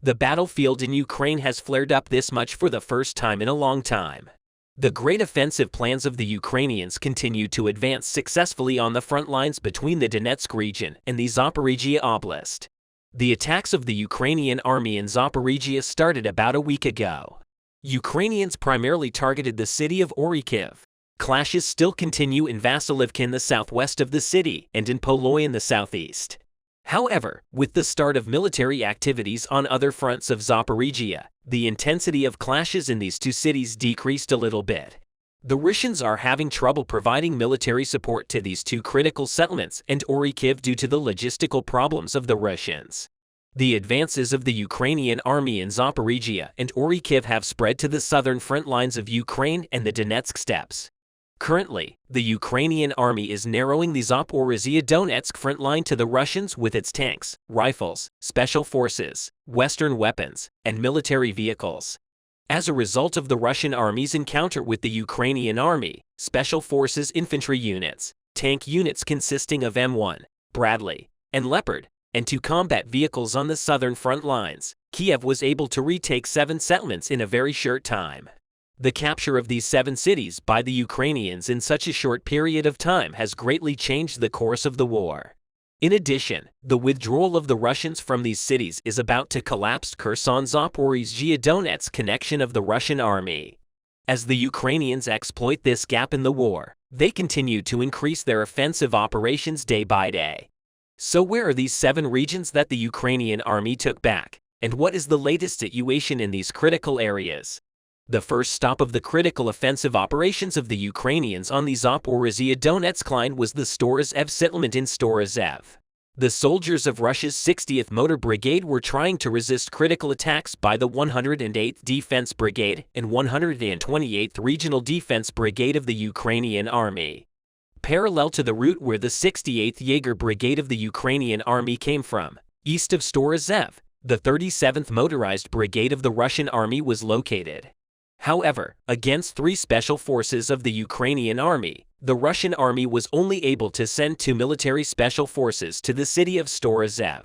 The battlefield in Ukraine has flared up this much for the first time in a long time. The great offensive plans of the Ukrainians continue to advance successfully on the front lines between the Donetsk region and the Zaporizhia Oblast. The attacks of the Ukrainian army in Zaporizhia started about a week ago. Ukrainians primarily targeted the city of Goryachev. Clashes still continue in Vasilivka in the southwest of the city and in Poloy in the southeast. However, with the start of military activities on other fronts of Zaporizhia, the intensity of clashes in these two cities decreased a little bit. The Russians are having trouble providing military support to these two critical settlements and Goryachev due to the logistical problems of the Russians. The advances of the Ukrainian army in Zaporizhia and Goryachev have spread to the southern front lines of Ukraine and the Donetsk steppes. Currently, the Ukrainian army is narrowing the Zaporizhia-Donetsk front line to the Russians with its tanks, rifles, special forces, Western weapons, and military vehicles. As a result of the Russian army's encounter with the Ukrainian army, special forces infantry units, tank units consisting of M1, Bradley, and Leopard, and two combat vehicles on the southern front lines, Kiev was able to retake 7 settlements in a very short time. The capture of these 7 cities by the Ukrainians in such a short period of time has greatly changed the course of the war. In addition, the withdrawal of the Russians from these cities is about to collapse Kherson-Zaporizhia-Donetsk connection of the Russian army. As the Ukrainians exploit this gap in the war, they continue to increase their offensive operations day by day. So where are these 7 regions that the Ukrainian army took back, and what is the latest situation in these critical areas? The first stop of the critical offensive operations of the Ukrainians on the Zaporizhia-Donetsk line was the Storazev settlement in Storazev. The soldiers of Russia's 60th Motor Brigade were trying to resist critical attacks by the 108th Defense Brigade and 128th Regional Defense Brigade of the Ukrainian Army. Parallel to the route where the 68th Jaeger Brigade of the Ukrainian Army came from, east of Storazev, the 37th Motorized Brigade of the Russian Army was located. However, against 3 special forces of the Ukrainian army, the Russian army was only able to send 2 military special forces to the city of Storazev.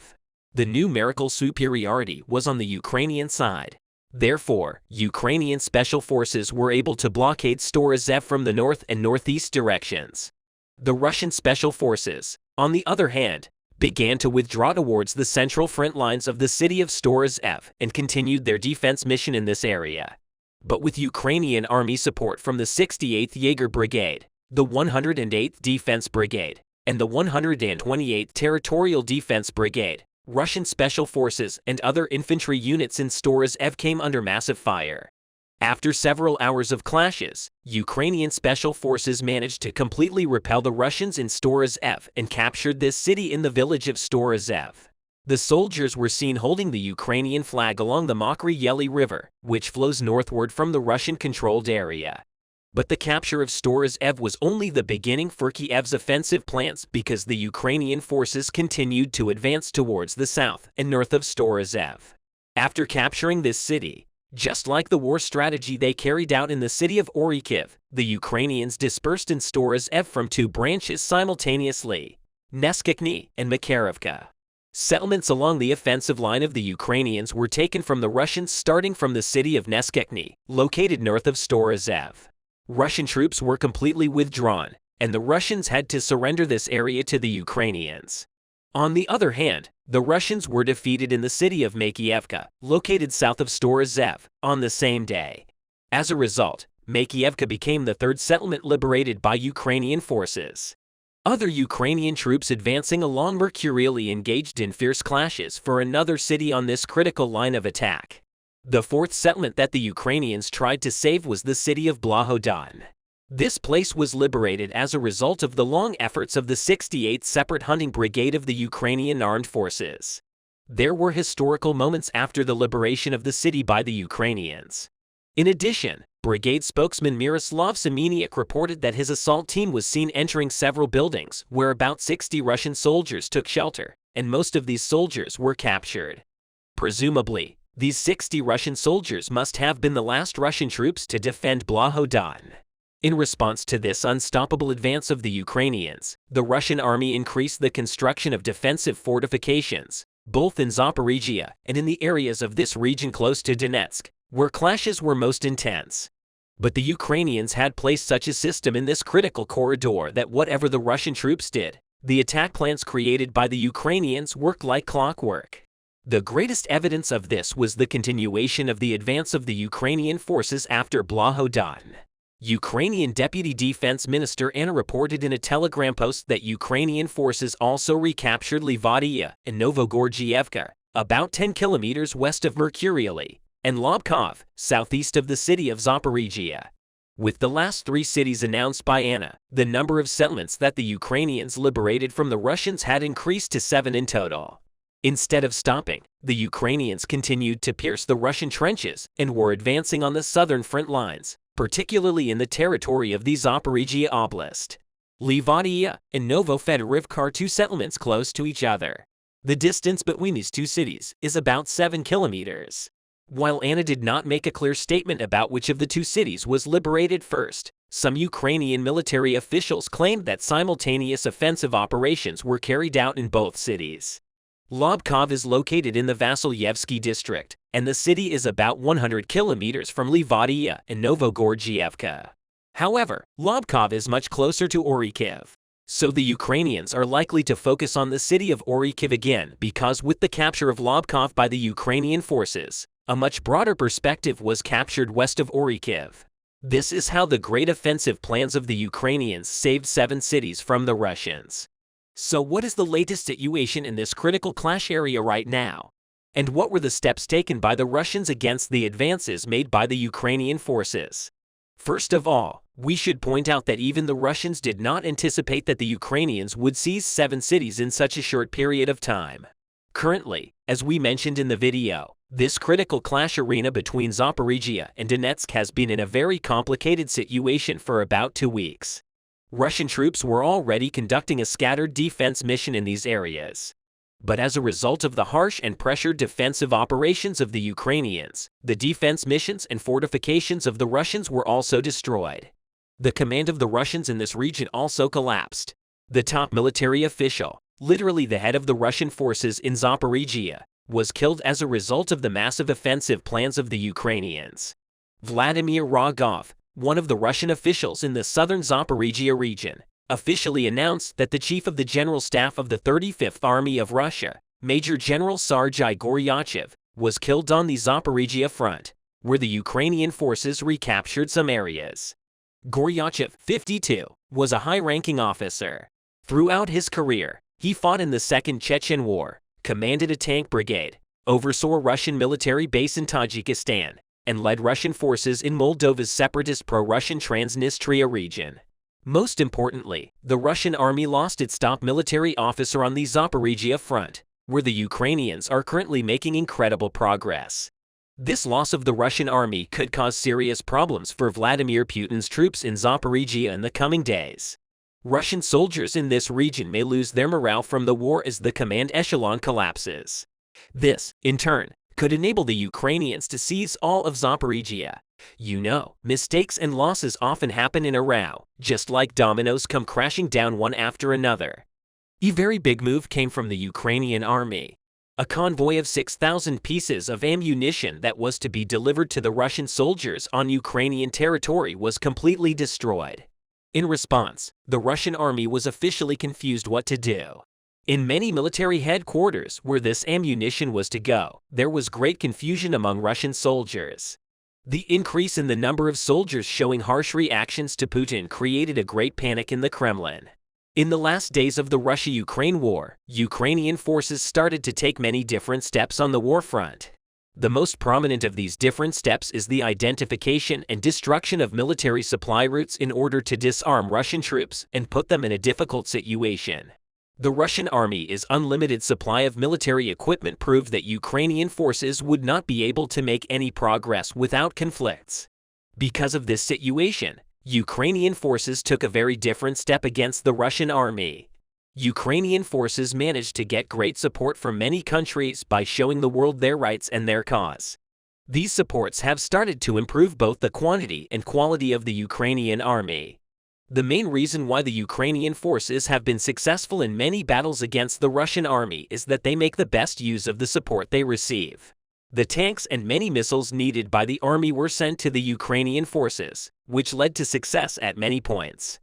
The numerical superiority was on the Ukrainian side. Therefore, Ukrainian special forces were able to blockade Storazev from the north and northeast directions. The Russian special forces, on the other hand, began to withdraw towards the central front lines of the city of Storazev and continued their defense mission in this area. But with Ukrainian army support from the 68th Jaeger Brigade, the 108th Defense Brigade, and the 128th Territorial Defense Brigade, Russian special forces and other infantry units in Storazev came under massive fire. After several hours of clashes, Ukrainian special forces managed to completely repel the Russians in Storazev and captured this city in the village of Storazev. The soldiers were seen holding the Ukrainian flag along the Makievka River, which flows northward from the Russian-controlled area. But the capture of Storazev was only the beginning for Kiev's offensive plans because the Ukrainian forces continued to advance towards the south and north of Storazev. After capturing this city, just like the war strategy they carried out in the city of Goryachev, the Ukrainians dispersed in Storazev from 2 branches simultaneously, Neskikny and Makievka. Settlements along the offensive line of the Ukrainians were taken from the Russians starting from the city of Neskikny, located north of Storazev. Russian troops were completely withdrawn, and the Russians had to surrender this area to the Ukrainians. On the other hand, the Russians were defeated in the city of Makievka, located south of Storazev, on the same day. As a result, Makievka became the 3rd settlement liberated by Ukrainian forces. Other Ukrainian troops advancing along mercurially engaged in fierce clashes for another city on this critical line of attack. The 4th settlement that the Ukrainians tried to save was the city of Blahodan. This place was liberated as a result of the long efforts of the 68th Separate Hunting Brigade of the Ukrainian Armed Forces. There were historical moments after the liberation of the city by the Ukrainians. In addition, Brigade spokesman Myroslav Semeniuk reported that his assault team was seen entering several buildings where about 60 Russian soldiers took shelter, and most of these soldiers were captured. Presumably, these 60 Russian soldiers must have been the last Russian troops to defend Blahodan. In response to this unstoppable advance of the Ukrainians, the Russian army increased the construction of defensive fortifications, both in Zaporizhia and in the areas of this region close to Donetsk, where clashes were most intense. But the Ukrainians had placed such a system in this critical corridor that whatever the Russian troops did, the attack plans created by the Ukrainians worked like clockwork. The greatest evidence of this was the continuation of the advance of the Ukrainian forces after Blahodatn. Ukrainian Deputy Defense Minister Anna reported in a telegram post that Ukrainian forces also recaptured Livadia and Novogoryachev, about 10 kilometers west of Mercurially, and Lobkov, southeast of the city of Zaporizhia. With the last three cities announced by Anna, the number of settlements that the Ukrainians liberated from the Russians had increased to 7 in total. Instead of stopping, the Ukrainians continued to pierce the Russian trenches and were advancing on the southern front lines, particularly in the territory of the Zaporizhia Oblast. Livadia and Novofedorivka are two settlements close to each other. The distance between these two cities is about 7 kilometers. While Anna did not make a clear statement about which of the two cities was liberated first, some Ukrainian military officials claimed that simultaneous offensive operations were carried out in both cities. Lobkov is located in the Vasilyevsky district, and the city is about 100 kilometers from Livadia and Novogoryachev. However, Lobkov is much closer to Goryachev. So the Ukrainians are likely to focus on the city of Goryachev again because with the capture of Lobkov by the Ukrainian forces, a much broader perspective was captured west of Goryachev. This is how the great offensive plans of the Ukrainians saved 7 cities from the Russians. So what is the latest situation in this critical clash area right now? And what were the steps taken by the Russians against the advances made by the Ukrainian forces? First of all, we should point out that even the Russians did not anticipate that the Ukrainians would seize 7 cities in such a short period of time. Currently, as we mentioned in the video, this critical clash arena between Zaporizhia and Donetsk has been in a very complicated situation for about 2 weeks. Russian troops were already conducting a scattered defense mission in these areas. But as a result of the harsh and pressured defensive operations of the Ukrainians, the defense missions and fortifications of the Russians were also destroyed. The command of the Russians in this region also collapsed. The top military official, literally the head of the Russian forces in Zaporizhia, was killed as a result of the massive offensive plans of the Ukrainians. Vladimir Rogov, one of the Russian officials in the southern Zaporizhia region, officially announced that the chief of the General Staff of the 35th Army of Russia, Major General Sergei Goryachev, was killed on the Zaporizhia front, where the Ukrainian forces recaptured some areas. Goryachev, 52, was a high-ranking officer. Throughout his career, he fought in the Second Chechen War, commanded a tank brigade, oversaw a Russian military base in Tajikistan, and led Russian forces in Moldova's separatist pro-Russian Transnistria region. Most importantly, the Russian army lost its top military officer on the Zaporizhia front, where the Ukrainians are currently making incredible progress. This loss of the Russian army could cause serious problems for Vladimir Putin's troops in Zaporizhia in the coming days. Russian soldiers in this region may lose their morale from the war as the command echelon collapses. This, in turn, could enable the Ukrainians to seize all of Zaporizhia. You know, mistakes and losses often happen in a row, just like dominoes come crashing down one after another. A very big move came from the Ukrainian army. A convoy of 6,000 pieces of ammunition that was to be delivered to the Russian soldiers on Ukrainian territory was completely destroyed. In response, the Russian army was officially confused what to do. In many military headquarters where this ammunition was to go, there was great confusion among Russian soldiers. The increase in the number of soldiers showing harsh reactions to Putin created a great panic in the Kremlin. In the last days of the Russia-Ukraine war, Ukrainian forces started to take many different steps on the war front. The most prominent of these different steps is the identification and destruction of military supply routes in order to disarm Russian troops and put them in a difficult situation. The Russian army's unlimited supply of military equipment proved that Ukrainian forces would not be able to make any progress without conflicts. Because of this situation, Ukrainian forces took a very different step against the Russian army. Ukrainian forces managed to get great support from many countries by showing the world their rights and their cause. These supports have started to improve both the quantity and quality of the Ukrainian army. The main reason why the Ukrainian forces have been successful in many battles against the Russian army is that they make the best use of the support they receive. The tanks and many missiles needed by the army were sent to the Ukrainian forces, which led to success at many points.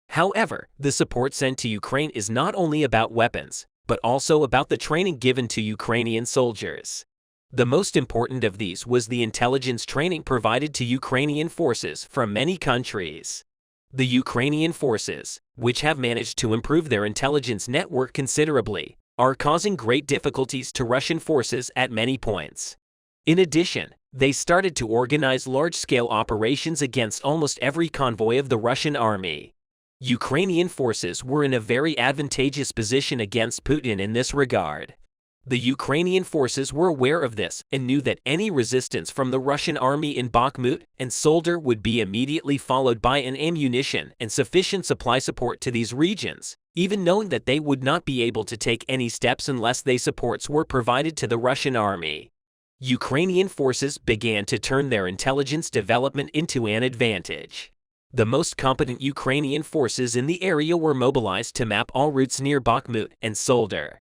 However, the support sent to Ukraine is not only about weapons, but also about the training given to Ukrainian soldiers. The most important of these was the intelligence training provided to Ukrainian forces from many countries. The Ukrainian forces, which have managed to improve their intelligence network considerably, are causing great difficulties to Russian forces at many points. In addition, they started to organize large-scale operations against almost every convoy of the Russian army. Ukrainian forces were in a very advantageous position against Putin in this regard. The Ukrainian forces were aware of this and knew that any resistance from the Russian army in Bakhmut and Soledar would be immediately followed by an ammunition and sufficient supply support to these regions, even knowing that they would not be able to take any steps unless they supports were provided to the Russian army. Ukrainian forces began to turn their intelligence development into an advantage. The most competent Ukrainian forces in the area were mobilized to map all routes near Bakhmut and Soledar.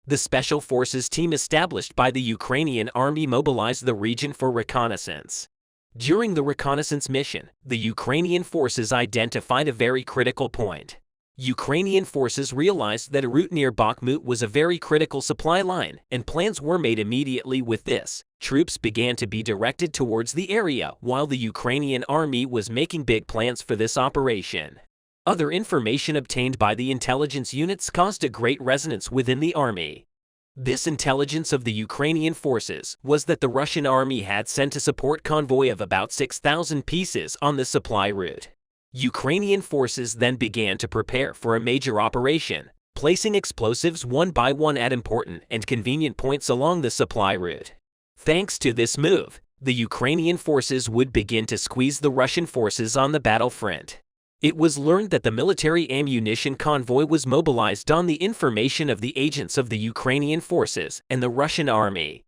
The Special Forces team established by the Ukrainian army mobilized the region for reconnaissance. During the reconnaissance mission, the Ukrainian forces identified a very critical point. Ukrainian forces realized that a route near Bakhmut was a very critical supply line, and plans were made immediately with this. Troops began to be directed towards the area while the Ukrainian army was making big plans for this operation. Other information obtained by the intelligence units caused a great resonance within the army. This intelligence of the Ukrainian forces was that the Russian army had sent a support convoy of about 6,000 pieces on the supply route. Ukrainian forces then began to prepare for a major operation, placing explosives one by one at important and convenient points along the supply route. Thanks to this move, the Ukrainian forces would begin to squeeze the Russian forces on the battlefront. It was learned that the military ammunition convoy was mobilized on the information of the agents of the Ukrainian forces and the Russian army.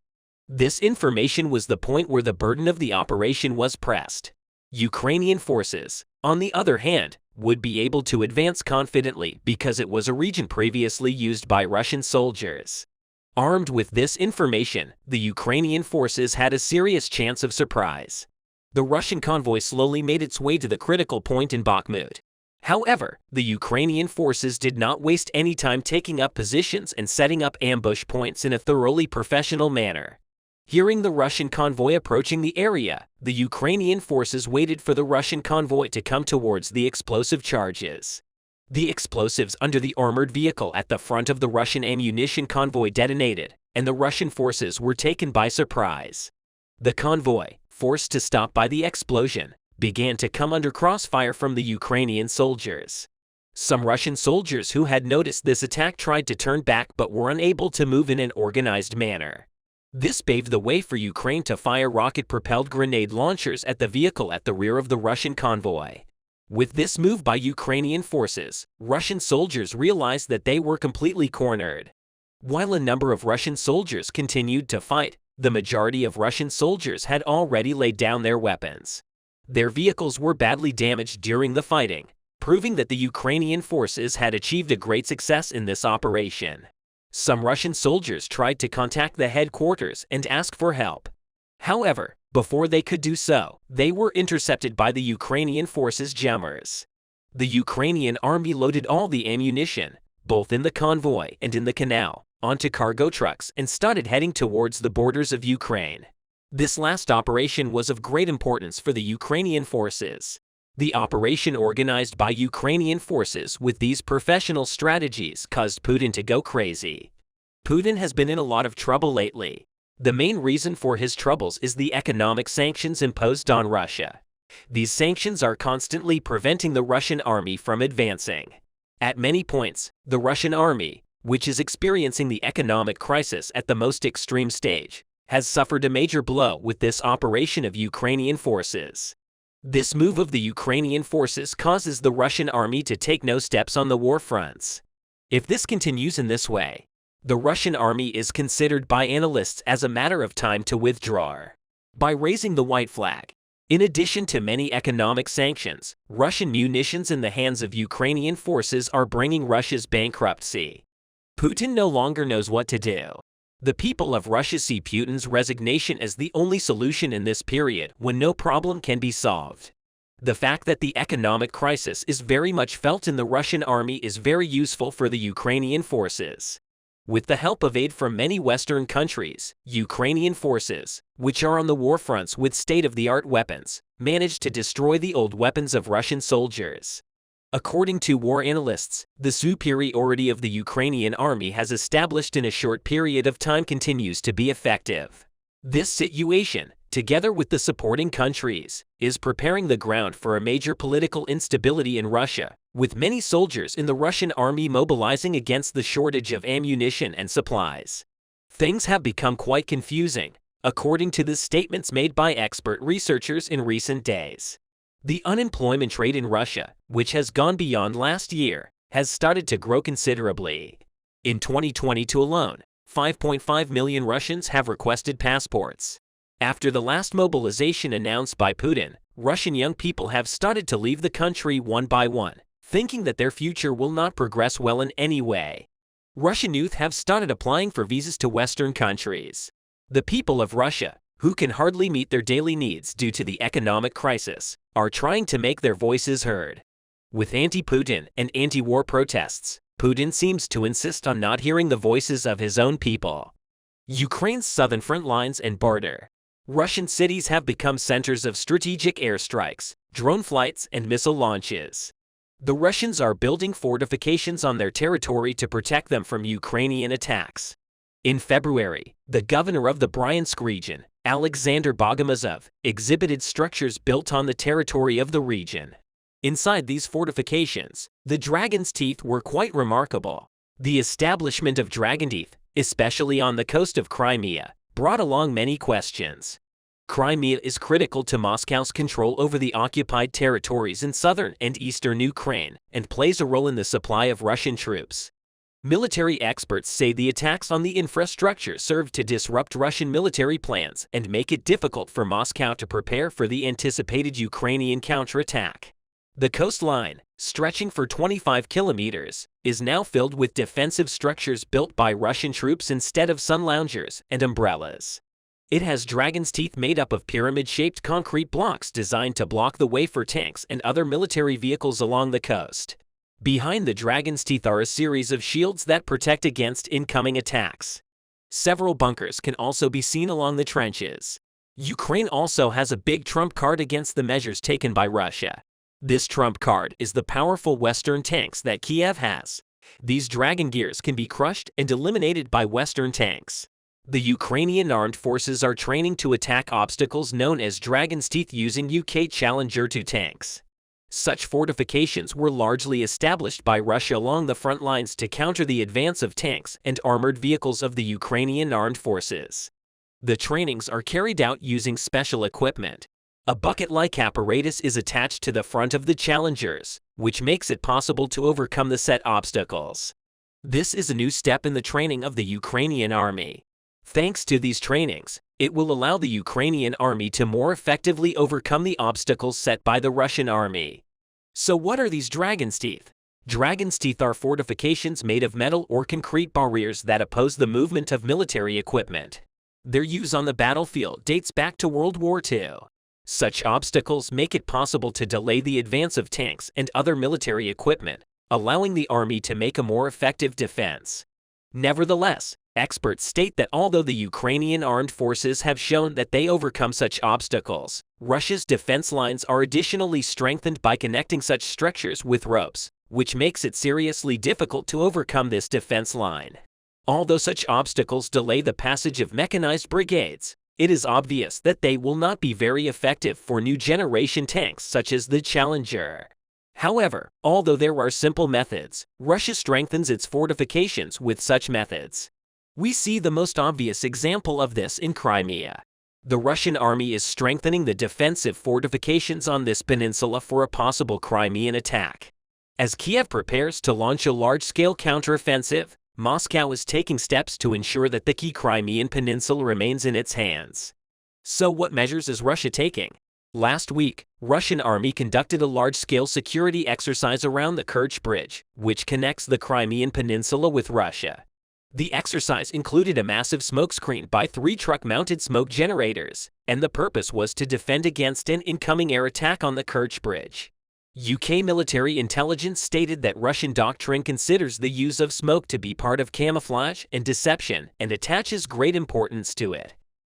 This information was the point where the burden of the operation was pressed. Ukrainian forces, on the other hand, would be able to advance confidently because it was a region previously used by Russian soldiers. Armed with this information, the Ukrainian forces had a serious chance of surprise. The Russian convoy slowly made its way to the critical point in Bakhmut. However, the Ukrainian forces did not waste any time taking up positions and setting up ambush points in a thoroughly professional manner. Hearing the Russian convoy approaching the area, the Ukrainian forces waited for the Russian convoy to come towards the explosive charges. The explosives under the armored vehicle at the front of the Russian ammunition convoy detonated, and the Russian forces were taken by surprise. The convoy, forced to stop by the explosion, began to come under crossfire from the Ukrainian soldiers. Some Russian soldiers who had noticed this attack tried to turn back but were unable to move in an organized manner. This paved the way for Ukraine to fire rocket-propelled grenade launchers at the vehicle at the rear of the Russian convoy. With this move by Ukrainian forces, Russian soldiers realized that they were completely cornered. While a number of Russian soldiers continued to fight, the majority of Russian soldiers had already laid down their weapons. Their vehicles were badly damaged during the fighting, proving that the Ukrainian forces had achieved a great success in this operation. Some Russian soldiers tried to contact the headquarters and ask for help. However, before they could do so, they were intercepted by the Ukrainian forces' jammers. The Ukrainian army loaded all the ammunition, both in the convoy and in the canal, onto cargo trucks and started heading towards the borders of Ukraine. This last operation was of great importance for the Ukrainian forces. The operation organized by Ukrainian forces with these professional strategies caused Putin to go crazy. Putin has been in a lot of trouble lately. The main reason for his troubles is the economic sanctions imposed on Russia. These sanctions are constantly preventing the Russian army from advancing. At many points, the Russian army, which is experiencing the economic crisis at the most extreme stage, has suffered a major blow with this operation of Ukrainian forces. This move of the Ukrainian forces causes the Russian army to take no steps on the war fronts. If this continues in this way, the Russian army is considered by analysts as a matter of time to withdraw. By raising the white flag, In addition to many economic sanctions, Russian munitions in the hands of Ukrainian forces are bringing Russia's bankruptcy. Putin no longer knows what to do. The people of Russia see Putin's resignation as the only solution in this period when no problem can be solved. The fact that the economic crisis is very much felt in the Russian army is very useful for the Ukrainian forces. With the help of aid from many Western countries, Ukrainian forces, which are on the war fronts with state-of-the-art weapons, managed to destroy the old weapons of Russian soldiers. According to war analysts, the superiority of the Ukrainian army has established in a short period of time continues to be effective. This situation, together with the supporting countries, is preparing the ground for a major political instability in Russia, with many soldiers in the Russian army mobilizing against the shortage of ammunition and supplies. Things have become quite confusing, according to the statements made by expert researchers in recent days. The unemployment rate in Russia, which has gone beyond last year, has started to grow considerably. In 2022 alone, 5.5 million Russians have requested passports. After the last mobilization announced by Putin, Russian young people have started to leave the country one by one, thinking that their future will not progress well in any way. Russian youth have started applying for visas to Western countries. The people of Russia, who can hardly meet their daily needs due to the economic crisis, are trying to make their voices heard. With anti-Putin and anti-war protests, Putin seems to insist on not hearing the voices of his own people. Ukraine's southern front lines and border. Russian cities have become centers of strategic airstrikes, drone flights, and missile launches. The Russians are building fortifications on their territory to protect them from Ukrainian attacks. In February, the governor of the Bryansk region, Alexander Bogomazov, exhibited structures built on the territory of the region. Inside these fortifications, the dragon's teeth were quite remarkable. The establishment of dragon teeth, especially on the coast of Crimea, brought along many questions. Crimea is critical to Moscow's control over the occupied territories in southern and eastern Ukraine and plays a role in the supply of Russian troops. Military experts say the attacks on the infrastructure served to disrupt Russian military plans and make it difficult for Moscow to prepare for the anticipated Ukrainian counterattack. The coastline, stretching for 25 kilometers, is now filled with defensive structures built by Russian troops instead of sun loungers and umbrellas. It has dragon's teeth made up of pyramid-shaped concrete blocks designed to block the way for tanks and other military vehicles along the coast. Behind the dragon's teeth are a series of shields that protect against incoming attacks. Several bunkers can also be seen along the trenches. Ukraine also has a big trump card against the measures taken by Russia. This trump card is the powerful Western tanks that Kiev has. These dragon gears can be crushed and eliminated by Western tanks. The Ukrainian armed forces are training to attack obstacles known as dragon's teeth using UK Challenger 2 tanks. Such fortifications were largely established by Russia along the front lines to counter the advance of tanks and armored vehicles of the Ukrainian armed forces. The trainings are carried out using special equipment. A bucket-like apparatus is attached to the front of the Challengers, which makes it possible to overcome the set obstacles. This is a new step in the training of the Ukrainian army. Thanks to these trainings, it will allow the Ukrainian army to more effectively overcome the obstacles set by the Russian army. So what are these dragon's teeth? Dragon's teeth are fortifications made of metal or concrete barriers that oppose the movement of military equipment. Their use on the battlefield dates back to World War II. Such obstacles make it possible to delay the advance of tanks and other military equipment, allowing the army to make a more effective defense. Nevertheless, experts state that although the Ukrainian armed forces have shown that they overcome such obstacles, Russia's defense lines are additionally strengthened by connecting such structures with ropes, which makes it seriously difficult to overcome this defense line. Although such obstacles delay the passage of mechanized brigades, it is obvious that they will not be very effective for new generation tanks such as the Challenger. However, although there are simple methods, Russia strengthens its fortifications with such methods. We see the most obvious example of this in Crimea. The Russian army is strengthening the defensive fortifications on this peninsula for a possible Crimean attack. As Kiev prepares to launch a large-scale counteroffensive, Moscow is taking steps to ensure that the key Crimean Peninsula remains in its hands. So what measures is Russia taking? Last week, Russian army conducted a large-scale security exercise around the Kerch Bridge, which connects the Crimean Peninsula with Russia. The exercise included a massive smokescreen by 3 truck-mounted smoke generators, and the purpose was to defend against an incoming air attack on the Kerch Bridge. UK military intelligence stated that Russian doctrine considers the use of smoke to be part of camouflage and deception and attaches great importance to it.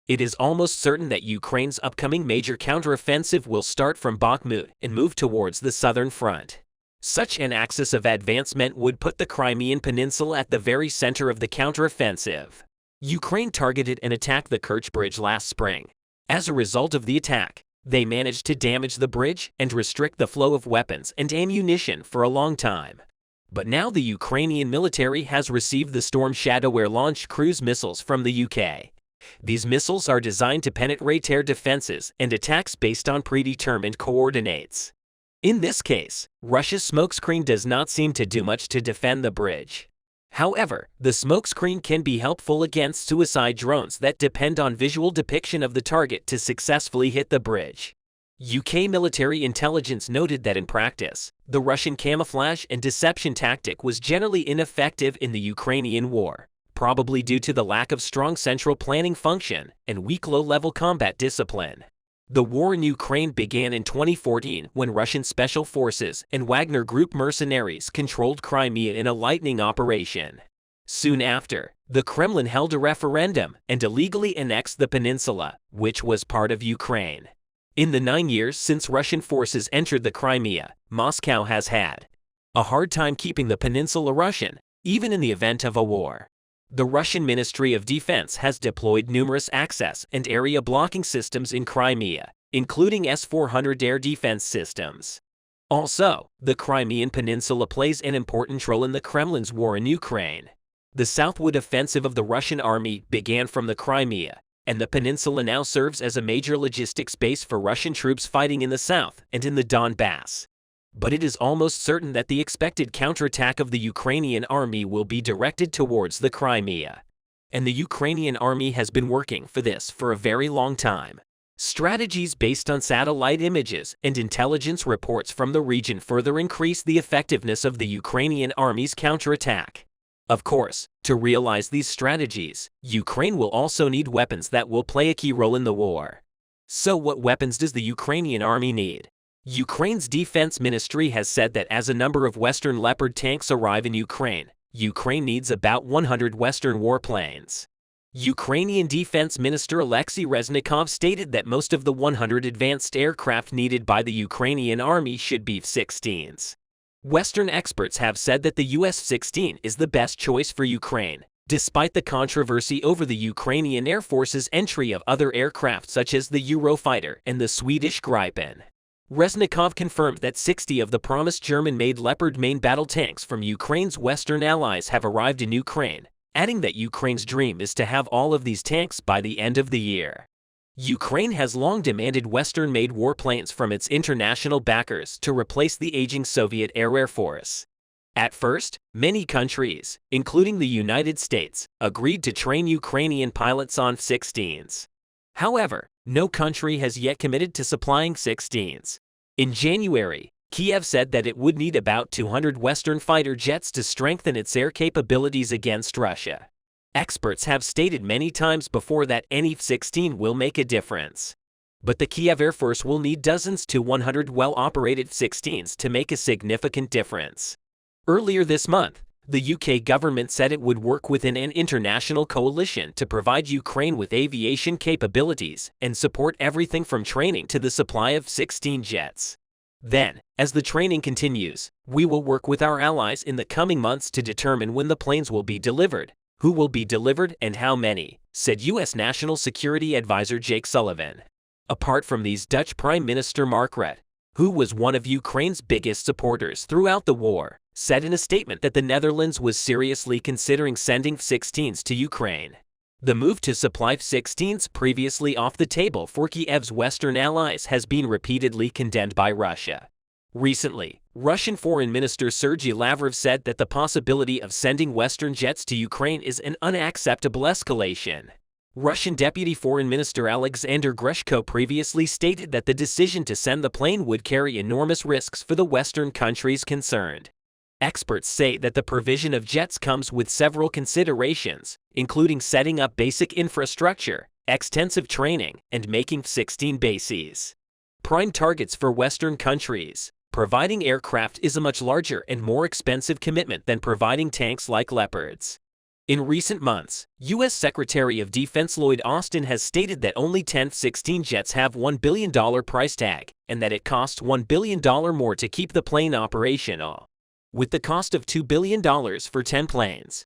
It is almost certain that Ukraine's upcoming major counteroffensive will start from Bakhmut and move towards the southern front. Such an axis of advancement would put the Crimean Peninsula at the very center of the counteroffensive. Ukraine targeted and attacked the Kerch Bridge last spring. As a result of the attack, they managed to damage the bridge and restrict the flow of weapons and ammunition for a long time. But now the Ukrainian military has received the Storm Shadow air-launched cruise missiles from the UK. These missiles are designed to penetrate air defenses and attacks based on predetermined coordinates. In this case, Russia's smokescreen does not seem to do much to defend the bridge. However, the smokescreen can be helpful against suicide drones that depend on visual depiction of the target to successfully hit the bridge. UK military intelligence noted that in practice, the Russian camouflage and deception tactic was generally ineffective in the Ukrainian war, probably due to the lack of strong central planning function and weak low-level combat discipline. The war in Ukraine began in 2014 when Russian special forces and Wagner Group mercenaries controlled Crimea in a lightning operation. Soon after, the Kremlin held a referendum and illegally annexed the peninsula, which was part of Ukraine. In the 9 years since Russian forces entered the Crimea, Moscow has had a hard time keeping the peninsula Russian, even in the event of a war. The Russian Ministry of Defense has deployed numerous access and area blocking systems in Crimea, including S-400 air defense systems. Also, the Crimean Peninsula plays an important role in the Kremlin's war in Ukraine. The southward offensive of the Russian army began from the Crimea, and the peninsula now serves as a major logistics base for Russian troops fighting in the south and in the Donbass. But it is almost certain that the expected counterattack of the Ukrainian army will be directed towards the Crimea. And the Ukrainian army has been working for this for a very long time. Strategies based on satellite images and intelligence reports from the region further increase the effectiveness of the Ukrainian army's counterattack. Of course, to realize these strategies, Ukraine will also need weapons that will play a key role in the war. So what weapons does the Ukrainian army need? Ukraine's defense ministry has said that as a number of Western Leopard tanks arrive in Ukraine, Ukraine needs about 100 Western warplanes. Ukrainian Defense Minister Alexei Reznikov stated that most of the 100 advanced aircraft needed by the Ukrainian army should be F-16s. Western experts have said that the US F-16 is the best choice for Ukraine, despite the controversy over the Ukrainian Air Force's entry of other aircraft such as the Eurofighter and the Swedish Gripen. Reznikov confirmed that 60 of the promised German-made Leopard main battle tanks from Ukraine's Western allies have arrived in Ukraine, adding that Ukraine's dream is to have all of these tanks by the end of the year. Ukraine has long demanded Western-made warplanes from its international backers to replace the aging Soviet Air Force. At first, many countries, including the United States, agreed to train Ukrainian pilots on F-16s. However, no country has yet committed to supplying F-16s. In January, Kiev said that it would need about 200 Western fighter jets to strengthen its air capabilities against Russia. Experts have stated many times before that any F-16 will make a difference. But the Kiev Air Force will need dozens to 100 well-operated F-16s to make a significant difference. Earlier this month, the UK government said it would work within an international coalition to provide Ukraine with aviation capabilities and support everything from training to the supply of F-16 jets. Then, as the training continues, we will work with our allies in the coming months to determine when the planes will be delivered, who will be delivered, and how many, said U.S. National Security Advisor Jake Sullivan. Apart from these, Dutch Prime Minister Mark Rutte, who was one of Ukraine's biggest supporters throughout the war, said in a statement that the Netherlands was seriously considering sending F-16s to Ukraine. The move to supply F-16s previously off the table for Kiev's Western allies has been repeatedly condemned by Russia. Recently, Russian Foreign Minister Sergei Lavrov said that the possibility of sending Western jets to Ukraine is an unacceptable escalation. Russian Deputy Foreign Minister Alexander Greshko previously stated that the decision to send the plane would carry enormous risks for the Western countries concerned. Experts say that the provision of jets comes with several considerations, including setting up basic infrastructure, extensive training, and making 16 bases prime targets for Western countries. Providing aircraft is a much larger and more expensive commitment than providing tanks like Leopards. In recent months, U.S. Secretary of Defense Lloyd Austin has stated that only 10 F-16 jets have $1 billion price tag, and that it costs $1 billion more to keep the plane operational. With the cost of $2 billion for 10 planes,